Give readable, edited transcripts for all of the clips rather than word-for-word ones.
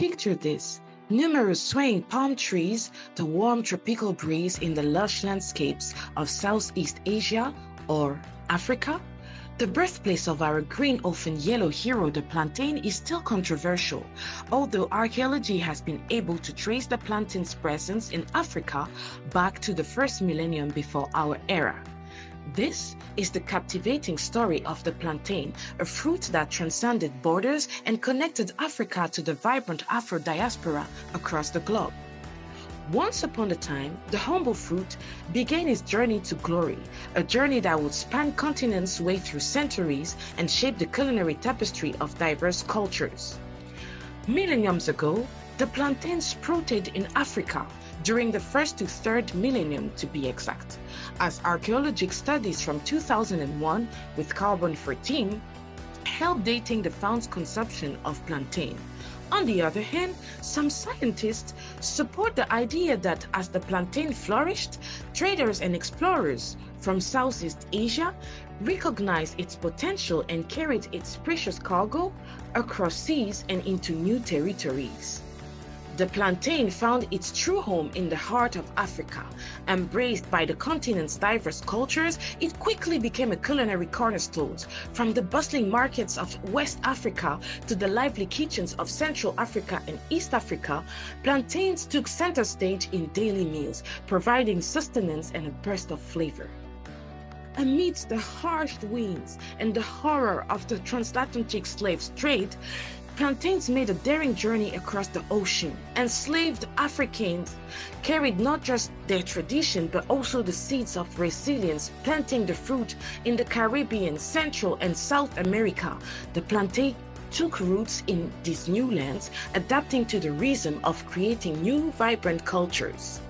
Picture this: numerous swaying palm trees, the warm tropical breeze in the lush landscapes of Southeast Asia or Africa. The birthplace of our green, often yellow hero, the plantain, is still controversial, although archaeology has been able to trace the plantain's presence in Africa back to the first millennium before our era. This is the captivating story of the plantain, a fruit that transcended borders and connected Africa to the vibrant Afro diaspora across the globe. Once upon a time, the humble fruit began its journey to glory, a journey that would span continents, way through centuries, and shape the culinary tapestry of diverse cultures. Millenniums ago, the plantain sprouted in Africa, during the first to third millennium to be exact, as archaeological studies from 2001 with carbon-14 help dating the found consumption of plantain. On the other hand, some scientists support the idea that as the plantain flourished, traders and explorers from Southeast Asia recognized its potential and carried its precious cargo across seas and into new territories. The plantain found its true home in the heart of Africa. Embraced by the continent's diverse cultures, it quickly became a culinary cornerstone. From the bustling markets of West Africa to the lively kitchens of Central Africa and East Africa, plantains took center stage in daily meals, providing sustenance and a burst of flavor. Amidst the harsh winds and the horror of the transatlantic slave trade, plantains made a daring journey across the ocean. Enslaved Africans carried not just their tradition but also the seeds of resilience, planting the fruit in the Caribbean, Central and South America. The plantain took roots in these new lands, adapting to the rhythm of creating new vibrant cultures.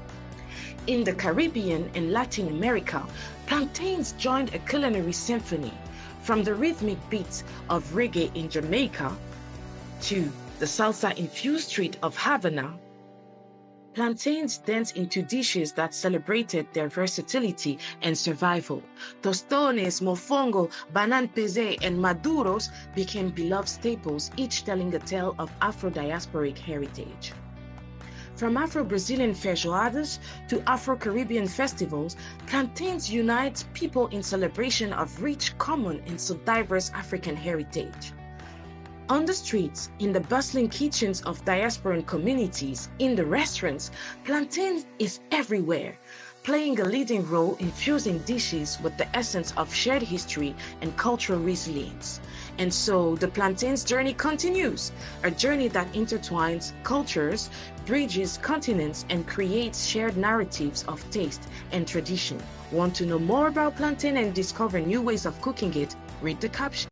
In the Caribbean and Latin America, plantains joined a culinary symphony, from the rhythmic beats of reggae in Jamaica to the salsa-infused street of Havana. Plantains danced into dishes that celebrated their versatility and survival. Tostones, mofongo, banan peze, and maduros became beloved staples, each telling a tale of Afro-diasporic heritage. From Afro-Brazilian feijoadas to Afro-Caribbean festivals, plantains unite people in celebration of rich, common, and so diverse African heritage. On the streets, in the bustling kitchens of diasporan communities, in the restaurants, plantain is everywhere, playing a leading role in fusing dishes with the essence of shared history and cultural resilience. And so the plantain's journey continues, a journey that intertwines cultures, bridges continents, and creates shared narratives of taste and tradition. Want to know more about plantain and discover new ways of cooking it? Read the caption.